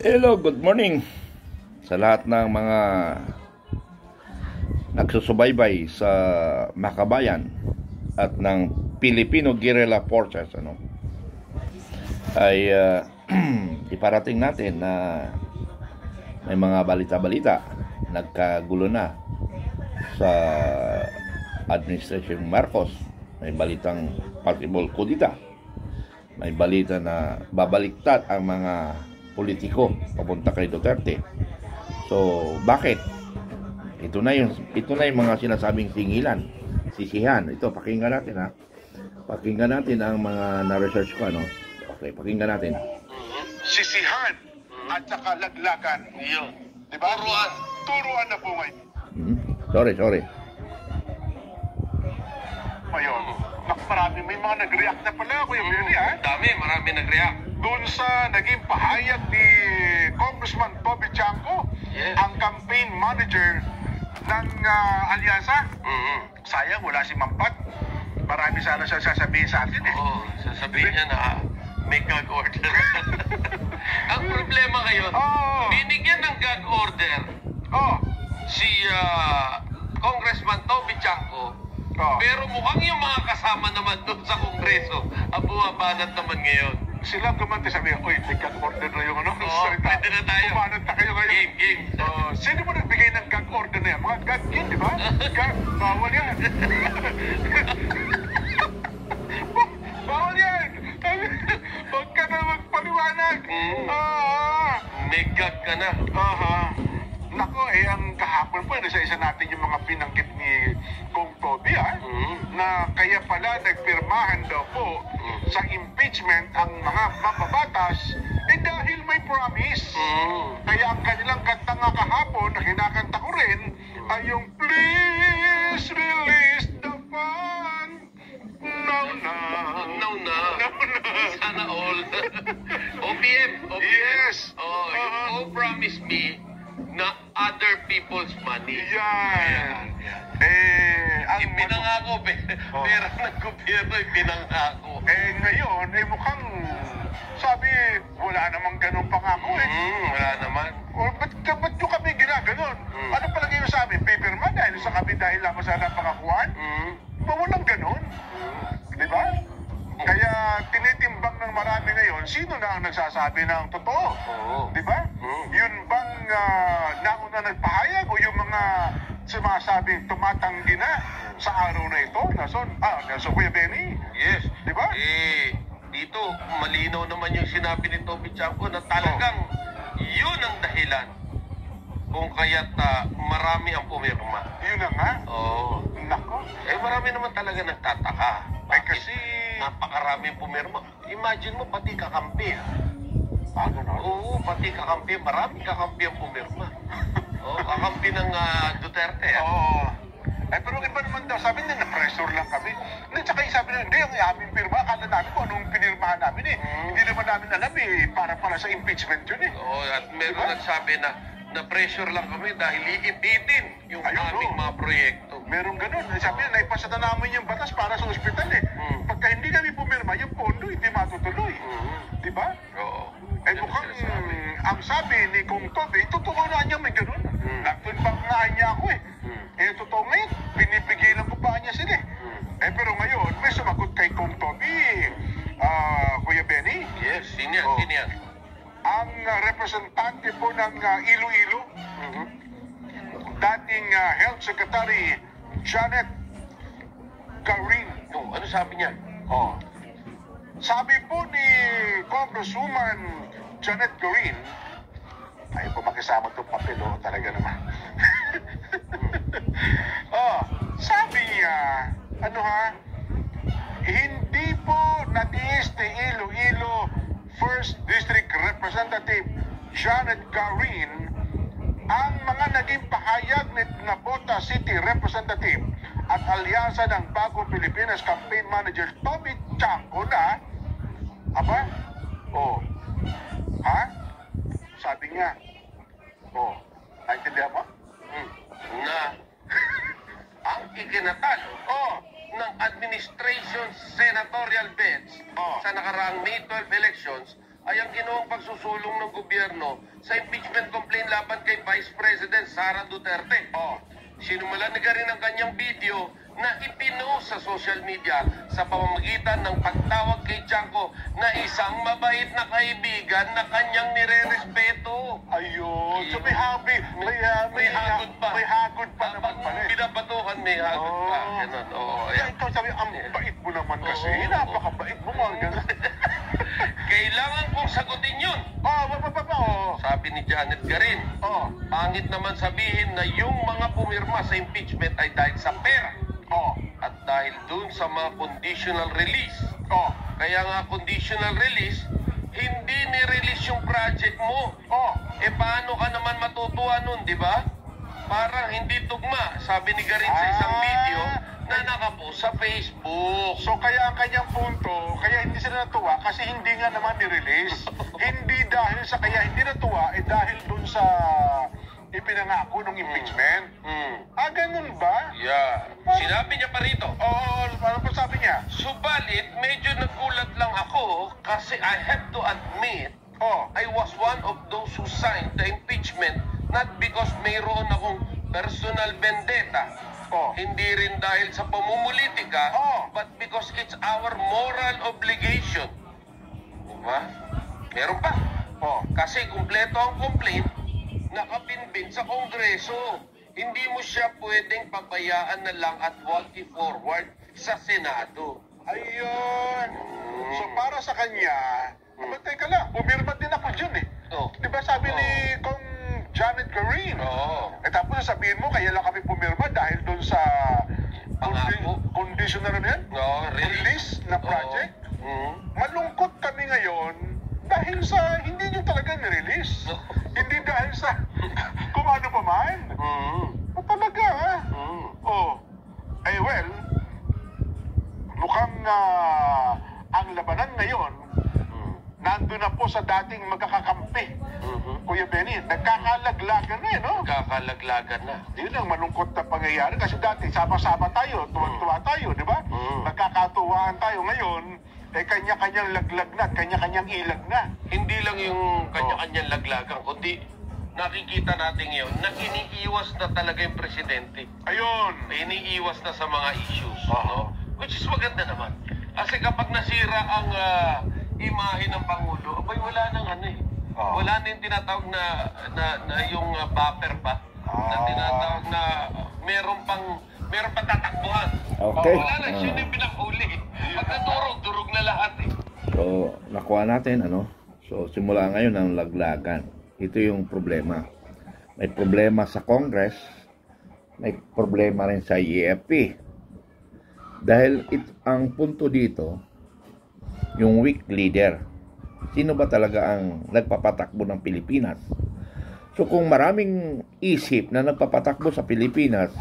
Hello, good morning sa lahat ng mga nagsusubaybay sa Makabayan at ng Filipino Guerrilla Forces. Ay iparating natin na may mga balita-balita, nagkagulo na sa Administration Marcos. May balitang possible kudita, may balita na babaliktad ang mga politiko papunta kay Duterte. So, bakit? Ito na yung mga sinasabing singilan, sisihan. Ito, pakinggan natin ha. Pakinggan natin ang mga na-research ko, Okay, pakinggan natin. Sisihan at saka laglagan. Yun. Diba? Turuan na po ngayon. Sorry. Ngayon, marami may mga nag-react na pala, Kuya Benny, ha? Marami nag-react. Doon sa naging pahayag ni Congressman Bobby Chanco, Yes. ang campaign manager ng Alyansa. Sayang, wala si Mampat. Marami sana siya sasabihin sa atin, eh. Oo, sasabihin niya na may gag order. Ang problema ngayon, binigyan ng gag order si Congressman Toby Chanco, pero mukhang yung mga kasama naman doon sa Kongreso ang bumabanat naman ngayon. Sila gumanti sabi, oy, may gag order na yung Pwede na tayo. Bumanat na kayo ngayon. Game. Sino mo nagbigay ng gag order na yan? Mga gag yun, di ba? Gag, bawal yan. Bawal yan. Huwag ka na magpaliwanag. May gag ka na. Nako, ang kahapon po, isa-isa natin yung mga pinanggit ni Kong Toby, na kaya pala nagpirmahan daw po sa impeachment ang mga mababatas, dahil may promise. Kaya ang kanilang kanta nga kahapon, na kinakanta ko rin, ay yung please release the fund. No na. Sana all. OPM. Yes. You promise me na other people's money. Yan. Ipinangako, pera ng gobyerno, ipinangako. Ngayon, mukhang sabi, wala namang ganun pangako, Wala naman. Ba't nyo kami ginaganon? Ano palagay nyo sa amin? Paperman dahil sa kami dahil lamang sa napangakuan? Walang ganun. Diba? Kaya tinitimbang ng marami ngayon, sino na ang nagsasabi ng totoo? Diba? Yun bang nauna nagpahayag o yung mga sumasabing tumatanggi na sa araw na ito? Nason Kuya Benny? Yes. Diba? Dito, malinaw naman yung sinabi ni Toby Chanco na talagang yun ang dahilan kung kaya't marami ang pumirma. Yun na nga. Nako. Marami naman talaga nagtataka. Kasi napakaraming pumirma. Imagine mo, pati kakampi. Ganun? Oo, pati kakampi. Maraming kakampi ang pumirma. Kakampi ng Duterte. Pero iba naman daw, sabi nila, na-pressure lang kami. Tsaka yung sabi nila, hindi, ang aming pirma, akala namin kung anong pinirmahan namin Hindi naman namin alam para sa impeachment yun At meron nagsabi na pressure lang kami dahil iipitin yung aming mga proyekto. Meron ganun. Sabi nila, naipasa na namin yung batas para sa ospital Pagka hindi kami pumirma, yung pondo hindi matutuloy. Diba? Mukhang ang sabi ni Kong Toby, totoo na niya may ganun. Nagtunbang nga niya ako totoo ngayon, pinipigilan ko pa niya sila pero ngayon, may sumagot kay Kong Toby, Kuya Benny. Yes, sino yan? Ang representante po ng Iloilo, dating Health Secretary Janet Garin. Ano sabi niya? Sabi po ni Congresswoman Janet Garin, ayaw po makisama itong papel, talaga naman. Sabi niya, hindi po natiis ni Iloilo 1st District Representative Janet Garin ang mga naging pahayag ni Nabota City Representative at alyansa ng Bagong Pilipinas Campaign Manager Toby Chanco na, sabi niya, naintindihan mo? Na ang ikinatalo ng administration senatorial bench sa nakaraang May 12 elections ay ang ginawang pagsusulong ng gobyerno sa impeachment complaint laban kay Vice President Sara Duterte. Sinumulan ni Garin ang kanyang video na ipinost sa social media sa pamamagitan ng pagtawag kay Tiangco na isang mabait na kaibigan na kanyang nire-respeto. Ayun. So may hagod pa. May hagod pa naman pala. Binabatuhan, may hagod pa. Ganun. Kaya ikaw sabi, ang bait mo naman kasi. Napakabait mo mga ganun. Kailangan kong sagutin yun. Sabi ni Janet Garin. Pangit naman sabihin na yung mga pumirma sa impeachment ay dahil sa pera. At dahil dun sa mga conditional release. Kaya nga conditional release, hindi ni-release yung project mo. Paano ka naman matutuwa nun, di ba? Parang hindi tugma, sabi ni Garin sa isang video na nakapost sa Facebook. So kaya ang kanyang punto, kaya hindi sila natuwa kasi hindi nga naman ni-release. Hindi dahil sa kaya hindi natuwa, dahil dun sa ipinangako ng impeachment. Ganun ba? Yeah. Sinabi niya pa rito. Ano pa sabi niya? Subalit, medyo nagulat lang ako kasi I have to admit, I was one of those who signed the impeachment not because mayroon akong personal vendetta. Hindi rin dahil sa pamumulitika, but because it's our moral obligation. Diba? Meron pa. Kasi kumpleto ang complaint, nakapinbin sa Kongreso. Hindi mo siya pwedeng pabayaan na lang at huwag i-forward sa Senado. Ayun. So para sa kanya, teka lang, pumirma din ako dyan eh. Diba sabi ni Kong Janet Garin? Tapos sabihin mo, kaya lang kami pumirma dahil doon sa conditional release na project. Malungkot kami ngayon dahil sa hindi nyo talaga nirelease. Hindi dahil sa kung ano pa man. Talaga well, mukhang ang labanan ngayon nandun na po sa dating magkakakampi. Kuya Benny, nagkakalaglagan na no? Nagkakalaglagan na. Yun ang malungkot na pangyayari kasi dati sama-sama tayo, tuwa-tuwa tayo, di ba? Nagkakatuwaan tayo ngayon, kanya-kanyang laglag na, kanya-kanyang ilag na. Hindi lang yung kanya-kanyang laglagan, kundi nakikita natin ngayon na iniiwas na talaga yung presidente. Ayun. Iniiwas na sa mga issues. No? Which is maganda naman. Kasi kapag nasira ang imahe ng Pangulo, wala nang wala na yung tinatawag na yung buffer pa. Na tinatawag na meron pa tatakbuhan. Okay. Wala na, siya yung pinakuli. Pag nadurog na lahat So, nakuha natin, So, simula ngayon ang laglagan. Ito yung problema. May problema sa Congress, may problema rin sa EFP. Dahil ang punto dito, yung weak leader. Sino ba talaga ang nagpapatakbo ng Pilipinas? So kung maraming isip na nagpapatakbo sa Pilipinas,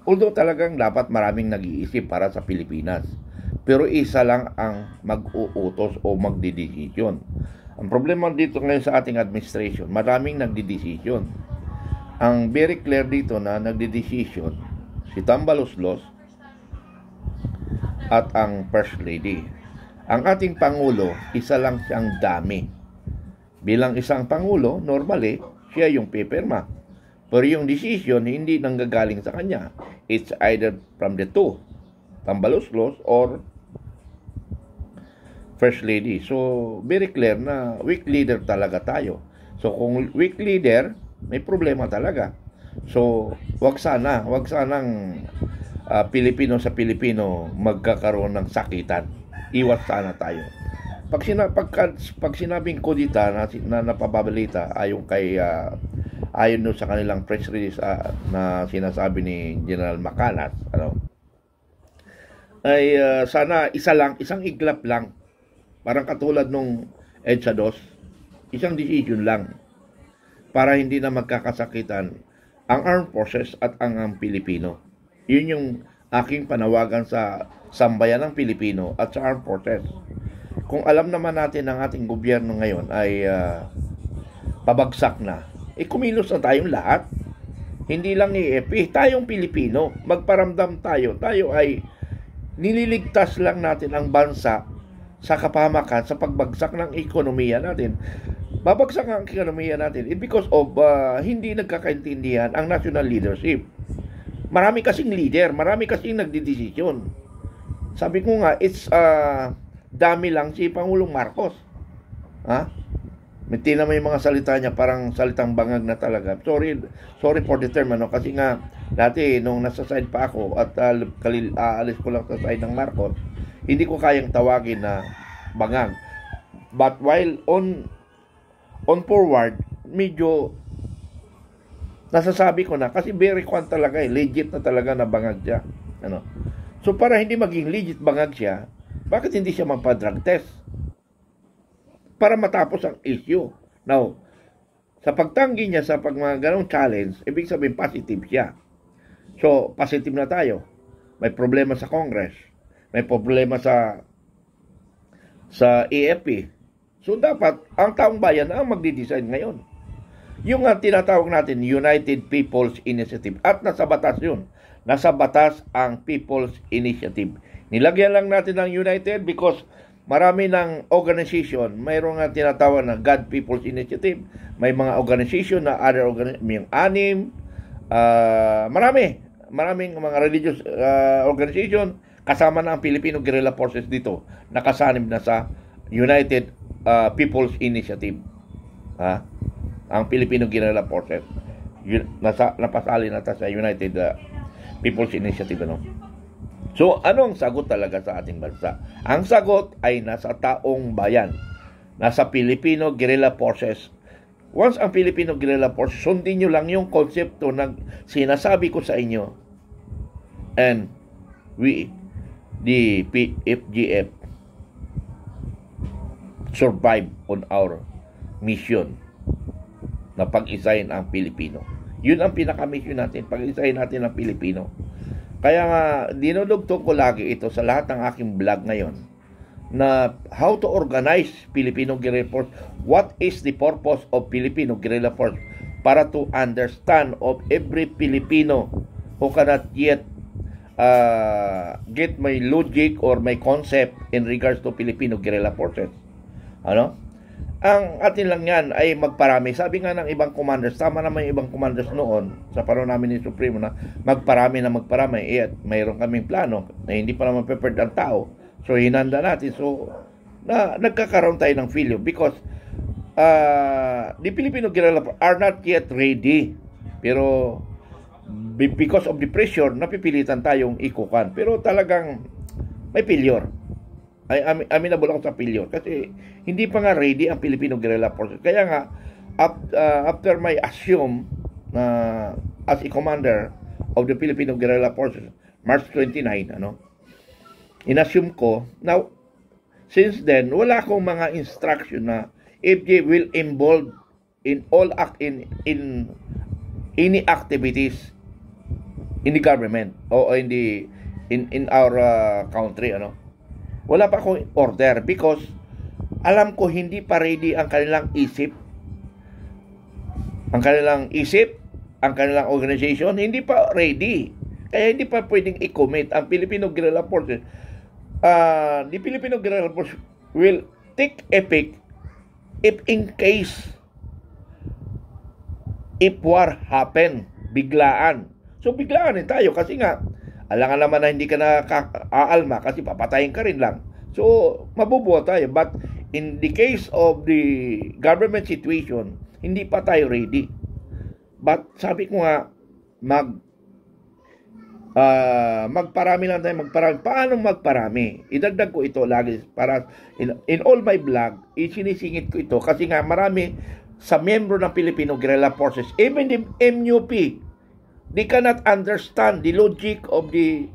although talagang dapat maraming nag-iisip para sa Pilipinas, pero isa lang ang mag-uutos o magdidesisyon. Ang problema dito ngayon sa ating administration, maraming nagdidesisyon. Ang very clear dito na nagdidesisyon si Tambaloslos at ang First Lady. Ang ating Pangulo, isa lang siyang dami. Bilang isang Pangulo, normally, siya yung pipirma. Pero yung decision, hindi nanggagaling sa kanya. It's either from the two, Tambaloslos or First Lady. So, very clear na weak leader talaga tayo. So, kung weak leader, may problema talaga. So, wag sanang Pilipino sa Pilipino magkakaroon ng sakitan. Iwas sana tayo. Pag sinabing kudita na napababalita ayon sa kanilang press release na sinasabi ni General Macanas, ay sana isang iglap lang. Parang katulad nung EDSA 2, isang decision lang para hindi na magkakasakitan ang armed forces at ang Pilipino. Yun yung aking panawagan sa sambayan ng Pilipino at sa armed forces. Kung alam naman natin ang ating gobyerno ngayon ay pabagsak na, kumilos na tayong lahat. Hindi lang tayong Pilipino, magparamdam tayo. Tayo ay nililigtas lang natin ang bansa sa kapahamakan, sa pagbagsak ng ekonomiya natin. Babagsak ang ekonomiya natin because of hindi nagkakaintindihan ang national leadership. Marami kasing leader, marami kasing nagdidesisyon. Sabi ko nga, it's dami lang si Pangulong Marcos. Ha? May na may mga salita niya, parang salitang bangag na talaga. Sorry for the term, kasi nga, dati, nung nasa side pa ako, at aalis ko lang sa side ng Marcos, hindi ko kayang tawagin na bangag. But while on forward, medyo nasasabi ko na, kasi very talaga legit na talaga na bangag siya. So para hindi maging legit bangag siya, bakit hindi siya magpa-drug test? Para matapos ang issue. Now, sa pagtanggi niya sa mga ganong challenge, ibig sabihin positive siya. So, positive na tayo. May problema sa Congress. May problema sa AFP. So, dapat ang taong bayan ang magdi-design ngayon. Yung tinatawag natin, United People's Initiative. At nasa batas yun. Nasa batas ang People's Initiative. Nilagyan lang natin ng United because marami ng organization. Mayroong tinatawag na God People's Initiative. May mga organization na other organization. Yung ANIM. Maraming mga religious organization. Kasama na ang Filipino Guerrilla Forces dito. Nakasanib na sa United People's Initiative. Ang Filipino Guerrilla Forces. Napasali na sa United People's Initiative. So, anong sagot talaga sa ating bansa? Ang sagot ay nasa taong bayan. Nasa Filipino Guerrilla Forces. Once ang Filipino Guerrilla Forces, sundin nyo lang yung konsepto na sinasabi ko sa inyo. And we, the PFGF, survive on our mission na pag-isahin ang Pilipino. Yun ang pinaka-mission natin, pag-isahin natin ang Pilipino. Kaya nga, dinudugtong ko lagi ito sa lahat ng aking vlog ngayon na how to organize Filipino Guerrilla Force. What is the purpose of Filipino Guerrilla Force? Para to understand of every Filipino who cannot yet get my logic or my concept in regards to Filipino Guerrilla Forces. Ang atin lang yan ay magparami. Sabi nga ng ibang commanders, tama naman yung ibang commanders noon, sa panahon namin ni Supremo, na magparami. Mayroon kaming plano na hindi pa naman prepared ang tao. So, hinanda natin. So, nagkakaroon tayo ng failure because the Filipino Guerrilla are not yet ready. Pero, because of the pressure, napipilitan tayong ikukan. Pero talagang may failure. Aminable ako sa failure kasi hindi pa nga ready ang Filipino Guerrilla Forces. Kaya nga, after my assume as a commander of the Filipino Guerrilla Forces, March 29, inassume ko, now, since then, wala akong mga instruction na FJ will involve in all in any activities in the government o in our country, Wala pa akong order because alam ko hindi pa ready ang kanilang isip. Ang kanilang organization, hindi pa ready. Kaya hindi pa pwedeng i-commit ang Filipino Guerrilla Forces. The Filipino Guerrilla Forces will take effect if in case if war happen, biglaan. So biglaan din tayo kasi nga alangan naman na hindi ka na-aalma kasi papatayin ka rin lang. So, mabubuo tayo. But, in the case of the government situation, hindi pa tayo ready. But, sabi ko nga, magparami lang tayo, Paano magparami? Idagdag ko ito lagi para in all my vlog, isinisingit ko ito kasi nga marami sa miyembro ng Filipino Guerrilla Forces, even the MUP, they cannot understand the logic of the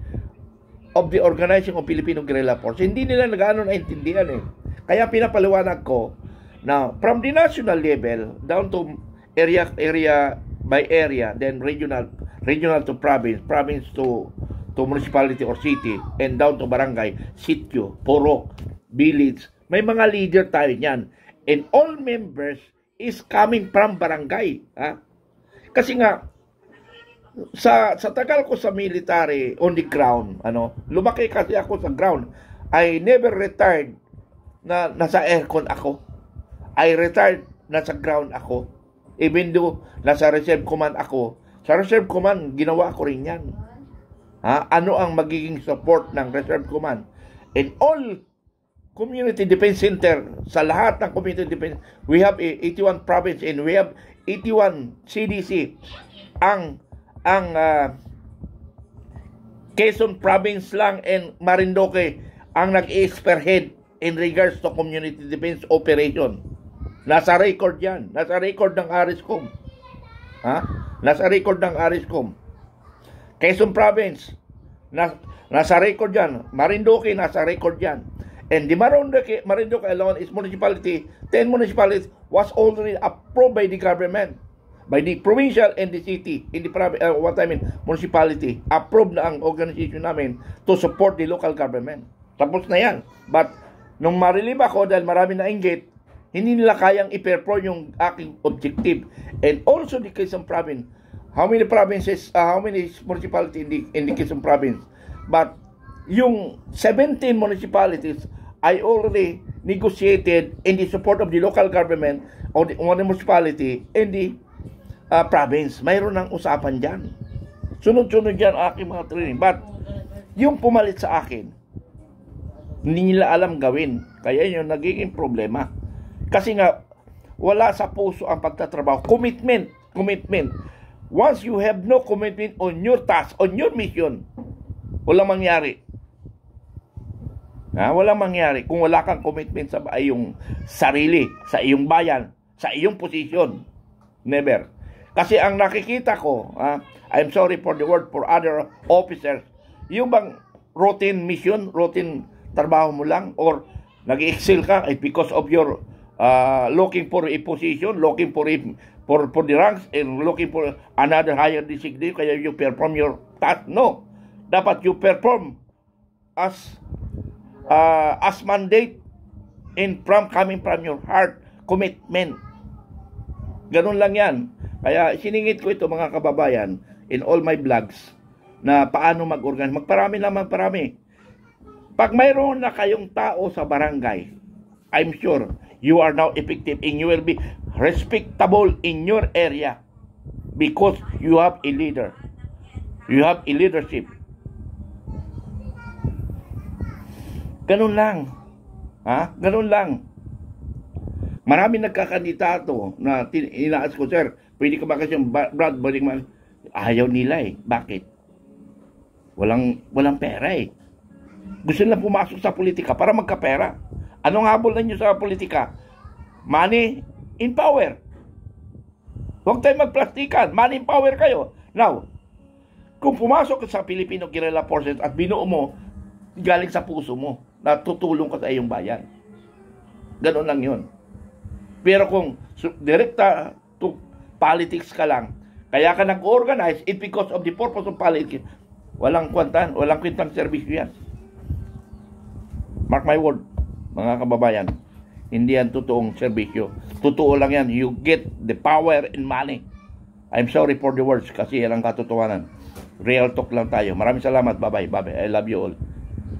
organizing of Filipino Guerrilla Force. Hindi nila nagaano naintindihan Kaya pinapaliwanag ko na from the national level down to area by area, then regional to province to municipality or city, and down to barangay, sitio, purok, village. May mga leader tayo niyan. And all members is coming from barangay. Kasi nga, sa tagal ko sa military on the ground, lumaki kasi ako sa ground. I never retired na nasa aircon ako. I retired, nasa ground ako. Even though nasa reserve command ako, sa reserve command, ginawa ko rin yan. Ano ang magiging support ng reserve command? And all community defense center, sa lahat ng community defense, we have 81 province and we have 81 CDC. Ang Quezon province lang and Marinduque ang nag-spearhead in regards to community defense operation. Nasa record yan. Nasa record ng ARISCOM. Nasa record ng ARISCOM. Quezon province, nasa record yan. Marinduque, nasa record yan. And the Marinduque alone is municipality. 10 municipalities was already approved by the government, by the provincial and the city, in the municipality. Approved na ang organization namin to support the local government. Tapos na yan. But nung marilib ako dahil marami na inggit, hindi nila kayang i-perform yung aking objective. And also the Quezon province. How many provinces, how many municipalities in the Quezon province? But yung 17 municipalities, I already negotiated in the support of the local government or the municipality and the province. Mayroon ng usapan dyan. Sunod-sunod dyan aking mga training. But yung pumalit sa akin, hindi nila alam gawin. Kaya yun nagiging problema. Kasi nga, wala sa puso ang pagtatrabaho. Commitment. Once you have no commitment on your task, on your mission, walang mangyari. Walang mangyari kung wala kang commitment sa iyong sarili, sa iyong bayan, sa iyong posisyon. Never. Kasi ang nakikita ko, I'm sorry for the word for other officers, yung bang routine mission, routine trabaho mo lang, or nag-excel ka because of your looking for a position, looking for the ranks, and looking for another higher designation, kaya you perform your task. No. Dapat you perform as mandate coming from your heart, commitment. Ganun lang yan. Kaya siningit ko ito mga kababayan in all my vlogs na paano mag-organize. Magparami lang, magparami. Pag mayroon na kayong tao sa barangay, I'm sure you are now effective and you will be respectable in your area because you have a leader. You have a leadership. Ganun lang. Ganun lang. Marami nagkakandidato na inaas ko, sir, pwede ka ba kasi Brad, ayaw nila eh. Bakit? Walang pera eh. Gusto nila pumasok sa politika para magkapera. Anong habol ninyo sa politika? Money in power. Huwag tayo magplastikan. Money in power kayo. Now, kung pumasok ka sa Filipino Guerrilla Forces at binuo mo, galing sa puso mo, na tutulong ka sa iyong bayan. Ganun lang yun. Pero kung direkta to politics ka lang, kaya ka nag-organize, it because of the purpose of politics, walang kwintang servisyo yan. Mark my word, mga kababayan, hindi yan totoong serbisyo. Totoo lang yan. You get the power and money. I'm sorry for the words kasi yan ang katotohanan. Real talk lang tayo. Maraming salamat. Bye-bye. I love you all.